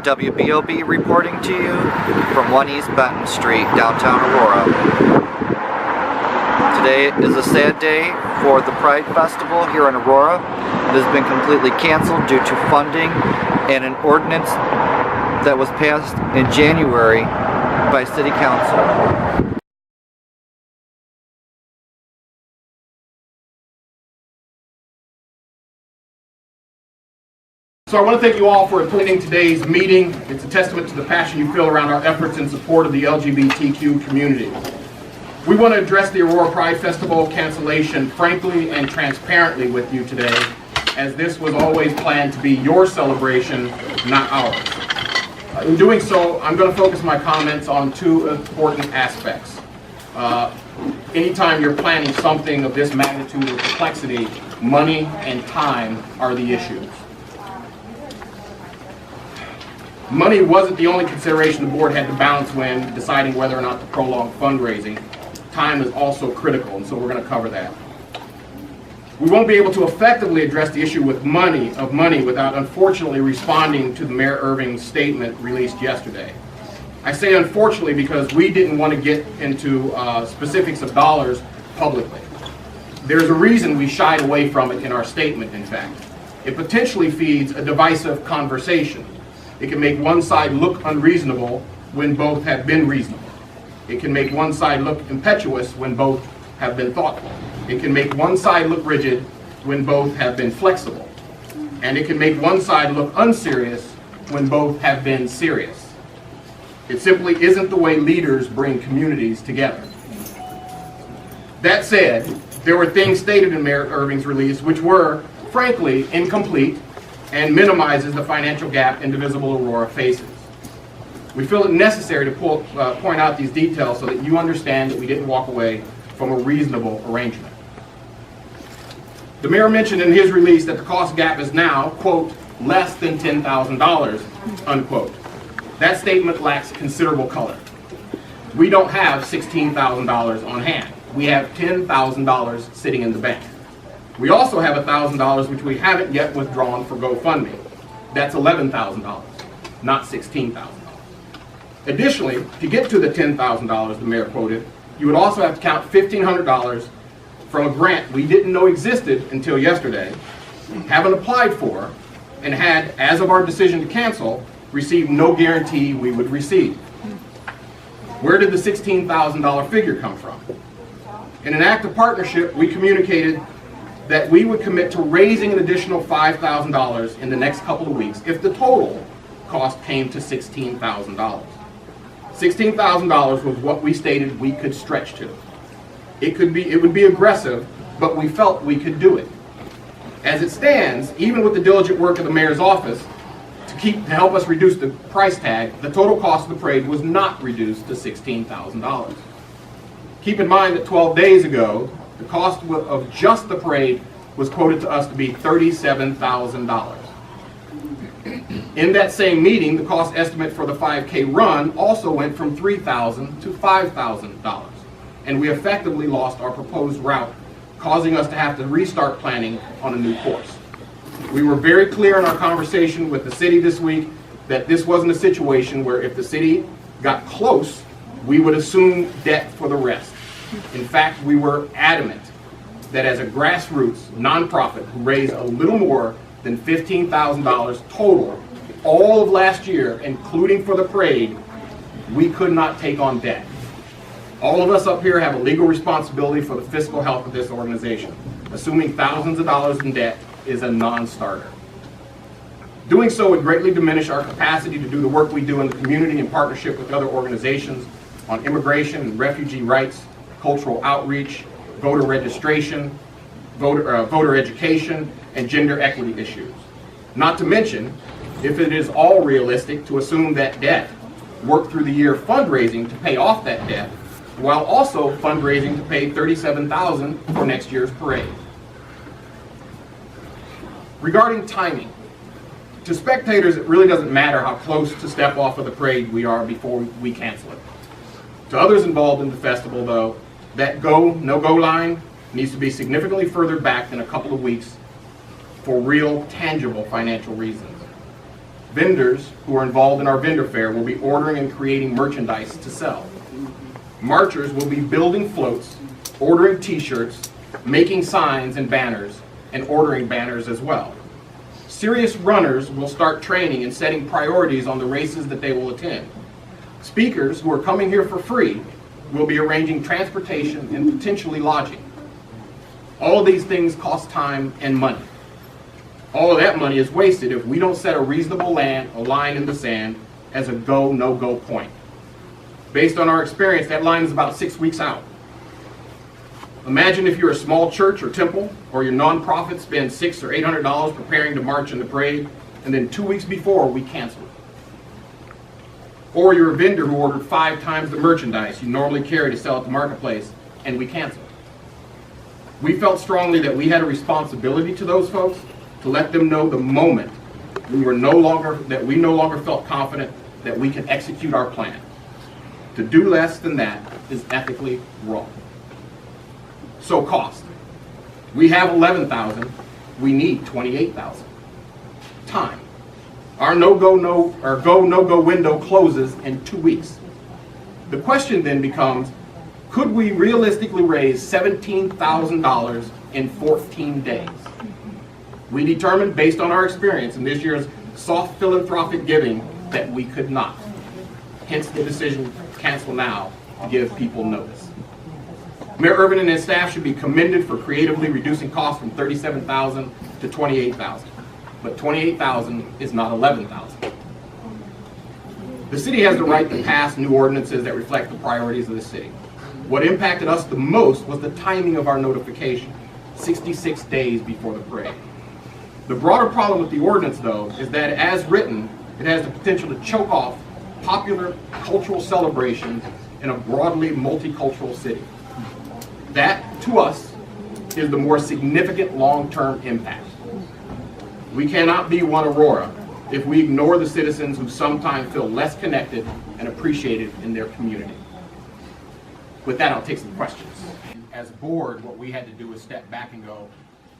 WBOB reporting to you from 1 East Benton Street, downtown Aurora. Today is a sad day for the Pride Festival here in Aurora. It has been completely canceled due to funding and an ordinance that was passed in January by City Council. So I want to thank you all for attending today's meeting. It's a testament to the passion you feel around our efforts in support of the LGBTQ community. We want to address the Aurora Pride Festival cancellation frankly and transparently with you today, as this was always planned to be your celebration, not ours. In doing so, I'm going to focus my comments on two important aspects. Anytime you're planning something of this magnitude or complexity, money and time are the issues. Money wasn't the only consideration the board had to balance when deciding whether or not to prolong fundraising. Time is also critical, and so we're going to cover that. We won't be able to effectively address the issue with money without unfortunately responding to the Mayor Irving's statement released yesterday. I say unfortunately because we didn't want to get into specifics of dollars publicly. There's a reason we shied away from it in our statement, in fact. It potentially feeds a divisive conversation. It can make one side look unreasonable when both have been reasonable. It can make one side look impetuous when both have been thoughtful. It can make one side look rigid when both have been flexible. And it can make one side look unserious when both have been serious. It simply isn't the way leaders bring communities together. That said, there were things stated in Mayor Irving's release which were, frankly, incomplete and minimizes the financial gap Indivisible Aurora faces. We feel it necessary to point out these details so that you understand that we didn't walk away from a reasonable arrangement. The mayor mentioned in his release that the cost gap is now, quote, less than $10,000, unquote. That statement lacks considerable color. We don't have $16,000 on hand. We have $10,000 sitting in the bank. We also have $1,000 which we haven't yet withdrawn for GoFundMe. That's $11,000, not $16,000. Additionally, to get to the $10,000 the mayor quoted, you would also have to count $1,500 from a grant we didn't know existed until yesterday, haven't applied for, and had, as of our decision to cancel, received no guarantee we would receive. Where did the $16,000 figure come from? In an act of partnership, we communicated that we would commit to raising an additional $5,000 in the next couple of weeks if the total cost came to $16,000. $16,000 was what we stated we could stretch to. It would be aggressive, but we felt we could do it. As it stands, even with the diligent work of the mayor's office to help us reduce the price tag, the total cost of the parade was not reduced to $16,000. Keep in mind that 12 days ago, the cost of just the parade was quoted to us to be $37,000. In that same meeting, the cost estimate for the 5K run also went from $3,000 to $5,000, and we effectively lost our proposed route, causing us to have to restart planning on a new course. We were very clear in our conversation with the city this week that this wasn't a situation where if the city got close, we would assume debt for the rest. In fact, we were adamant that as a grassroots nonprofit who raised a little more than $15,000 total all of last year, including for the parade, we could not take on debt. All of us up here have a legal responsibility for the fiscal health of this organization. Assuming thousands of dollars in debt is a non-starter. Doing so would greatly diminish our capacity to do the work we do in the community in partnership with other organizations on immigration and refugee rights, cultural outreach, voter registration, voter education, and gender equity issues. Not to mention, if it is all realistic to assume that debt, work through the year fundraising to pay off that debt, while also fundraising to pay $37,000 for next year's parade. Regarding timing, to spectators it really doesn't matter how close to step off of the parade we are before we cancel it. To others involved in the festival, though, that no-go line needs to be significantly further back than a couple of weeks for real, tangible financial reasons. Vendors who are involved in our vendor fair will be ordering and creating merchandise to sell. Marchers will be building floats, ordering t-shirts, making signs and banners, and ordering banners as well. Serious runners will start training and setting priorities on the races that they will attend. Speakers who are coming here for free will be arranging transportation and potentially lodging. All of these things cost time and money. All of that money is wasted if we don't set a reasonable line in the sand as a go, no-go point. Based on our experience, that line is about 6 weeks out. Imagine if you're a small church or temple, or your nonprofit spends $600 or $800 preparing to march in the parade, and then 2 weeks before we cancel it. Or you're a vendor who ordered 5 times the merchandise you normally carry to sell at the marketplace, and we cancel it. We felt strongly that we had a responsibility to those folks to let them know the moment we no longer felt confident that we can execute our plan. To do less than that is ethically wrong. So cost. We have 11,000. We need 28,000. Time. Our go-no-go window closes in 2 weeks. The question then becomes, could we realistically raise $17,000 in 14 days? We determined, based on our experience in this year's soft philanthropic giving, that we could not. Hence the decision to cancel now to give people notice. Mayor Irvin and his staff should be commended for creatively reducing costs from $37,000 to $28,000. But $28,000 is not $11,000. The city has the right to pass new ordinances that reflect the priorities of the city. What impacted us the most was the timing of our notification, 66 days before the parade. The broader problem with the ordinance, though, is that as written, it has the potential to choke off popular cultural celebrations in a broadly multicultural city. That, to us, is the more significant long-term impact. We cannot be one Aurora if we ignore the citizens who sometimes feel less connected and appreciated in their community. With that, I'll take some questions. As a board, what we had to do was step back and go,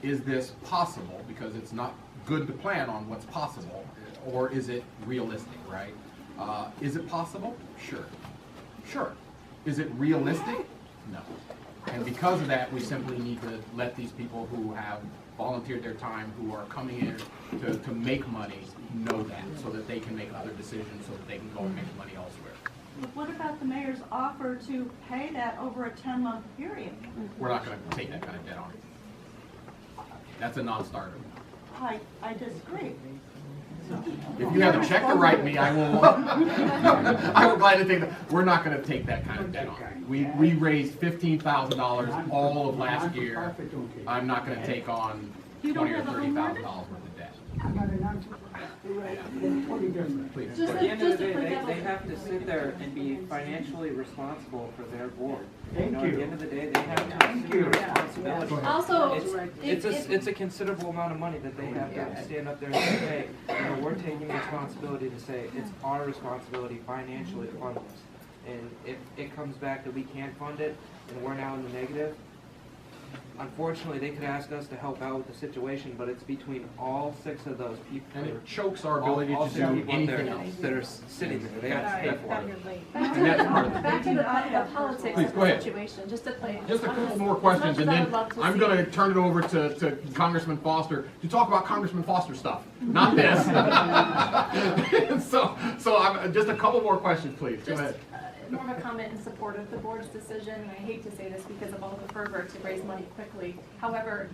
is this possible? Because it's not good to plan on what's possible, or is it realistic, right? Is it possible? Sure. Sure. Is it realistic? No. And because of that, we simply need to let these people who have volunteered their time, who are coming in to make money, know that, so that they can make other decisions, so that they can go and make money elsewhere. But what about the mayor's offer to pay that over a 10-month period? We're not going to take that kind of debt on. That's a non-starter. I disagree. If you have a check to write me, I will. I will gladly take that. We're not going to take that kind of debt on. We raised $15,000 all of last year. I'm not going to take on $20,000 or $30,000 worth of debt. Please. At the end of the day, they have to sit there and be financially responsible for their board. At the end of the day, they have to assume their responsibility. Also, it's a considerable amount of money that they have to stand up there and say, hey, we're taking responsibility to say it's our responsibility financially to fund this. And if it comes back that we can't fund it and we're now in the negative, unfortunately, they could ask us to help out with the situation, but it's between all 6 of those people. And it chokes our ability to do anything else. That are sitting there. They have to pay for it. back to the politics Please, of go the ahead. situation. Just Just a couple more questions, and then I'm going to turn it over to Congressman Foster to talk about Congressman Foster stuff, not this. so I'm, just a couple more questions, please. Go ahead. More of a comment in support of the board's decision, and I hate to say this because of all the fervor to raise money quickly. However,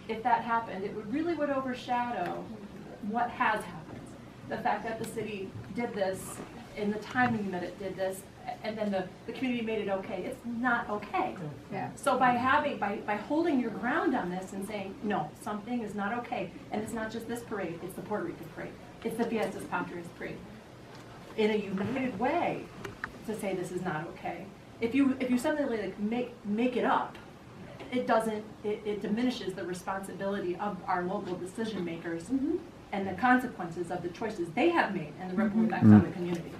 if that happened, it really would overshadow what has happened. The fact that the city did this in the timing that it did this, and then the community made it okay. It's not okay. Yeah. So by holding your ground on this and saying, no, something is not okay, and it's not just this parade, it's the Puerto Rican parade, it's the Fiestas Patrias parade, in a united way, to say this is not okay. If you suddenly like make it up, it diminishes the responsibility of our local decision makers and the consequences of the choices they have made and the ripple effects on the community.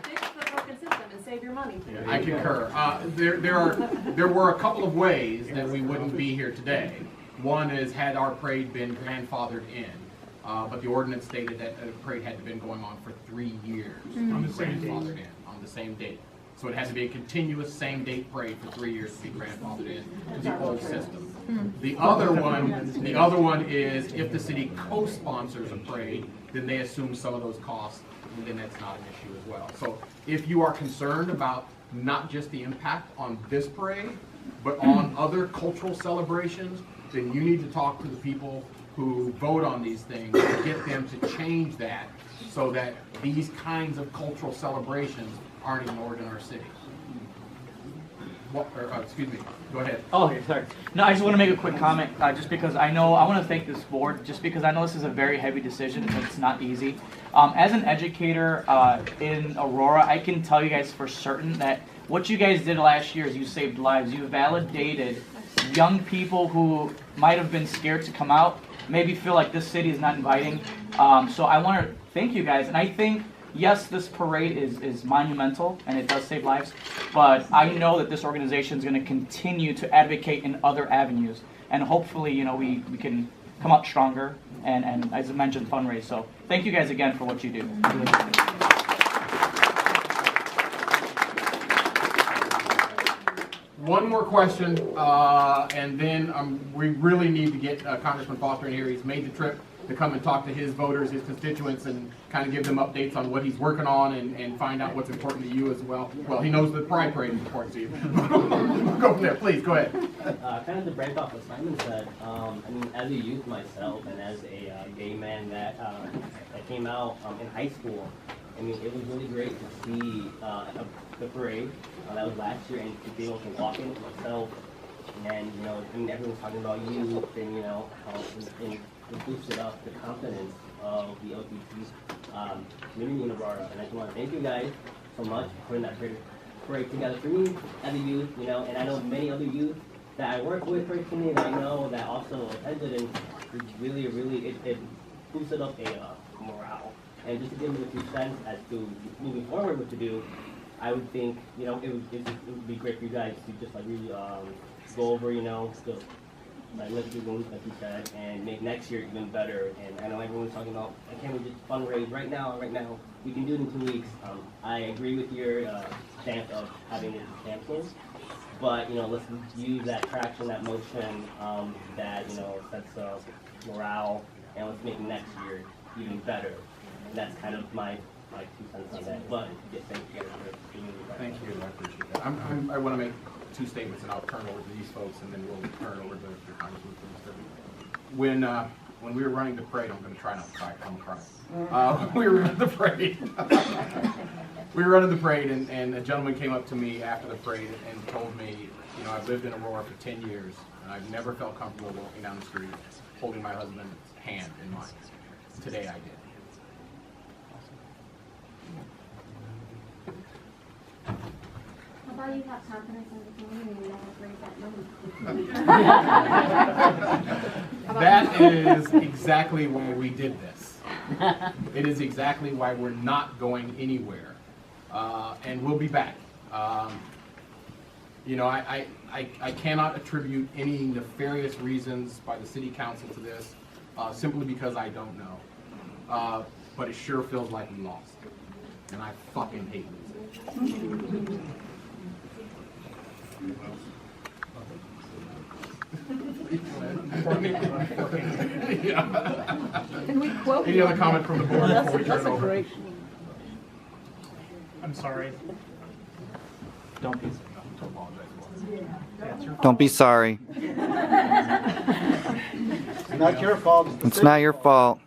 Fix the broken system and save your money. I concur. There were a couple of ways that we wouldn't be here today. One is, had our parade been grandfathered in, but the ordinance stated that the parade had been going on for 3 years. On the same grandfathered in, on the same date. So it had to be a continuous same date parade for 3 years to be grandfathered in to the old system. The other one is if the city co-sponsors a parade, then they assume some of those costs, and then that's not an issue as well. So if you are concerned about not just the impact on this parade, but on other cultural celebrations, then you need to talk to the people who vote on these things and get them to change that so that these kinds of cultural celebrations aren't ignored in our city. Excuse me, go ahead. Oh, okay, sorry. No, I just want to make a quick comment, just because I want to thank this board, just because I know this is a very heavy decision and it's not easy. As an educator in Aurora, I can tell you guys for certain that what you guys did last year is you saved lives. You validated young people who might have been scared to come out, maybe feel like this city is not inviting. So I want to thank you guys, and I think, yes, this parade is monumental and it does save lives, but I know that this organization is going to continue to advocate in other avenues, and hopefully, you know, we can come out stronger and as I mentioned, fundraise. So thank you guys again for what you do. One more question, and then we really need to get Congressman Foster in here. He's made the trip to come and talk to his voters, his constituents, and kind of give them updates on what he's working on and find out what's important to you as well. Well, he knows the Pride Parade is important to you. Go from there, please, go ahead. Kind of to branch off what Simon said, I mean, as a youth myself and as a gay man that came out in high school, I mean, it was really great to see the parade that was last year and to be able to walk in myself. And, you know, I mean, everyone's talking about youth and, you know, how it boosted up the confidence of the LGBT community in Aurora. And I just want to thank you guys so much for putting that parade together for me as a youth, you know, and I know many other youth that I work with personally that I know that also attended, and it boosted up a morale. And just to give them a few cents as to moving forward what to do, I would think, you know, it would be great for you guys to just like really go over, you know, like let's do things like you said, and make next year even better. And I know everyone's talking about, can't we just fundraise right now? We can do it in 2 weeks. I agree with your stance of having it canceled, but you know, let's use that traction, that motion, that, you know, sets morale, and let's make next year even better. And that's kind of my 2 cents on that. But yeah, thank you guys for being with me. Thank you, I appreciate that. I want to make 2 statements, and I'll turn over to these folks, and then we'll turn over to Congressman. When we were running the parade, I'm going to try not to cry. I'm crying. We were running the parade. We were running the parade, and a gentleman came up to me after the parade and told me, you know, I've lived in Aurora for 10 years, and I've never felt comfortable walking down the street holding my husband's hand in mine. Today I did. How about you have confidence in the community and you don't raise that money? That is exactly why we did this. It is exactly why we're not going anywhere. And we'll be back. You know, I cannot attribute any nefarious reasons by the city council to this, simply because I don't know. But it sure feels like we lost. And I fucking hate losing. Can we quote Any other comment from the board before we turn it over? I'm sorry. Don't be. Don't be sorry. It's not your fault. It's not your fault.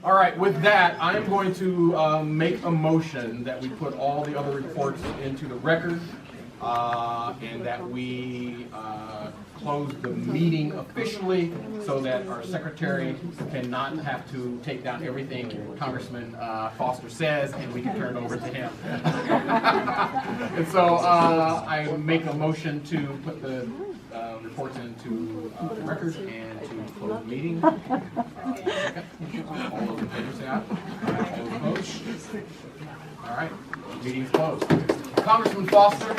All right, with that, I am going to make a motion that we put all the other reports into the record, and that we close the meeting officially so that our secretary cannot have to take down everything Congressman Foster says, and we can turn it over to him. And so I make a motion to put the reports into the record and to close the meeting. All those in favor say aye. All those opposed? All right, meeting's closed. Congressman Foster.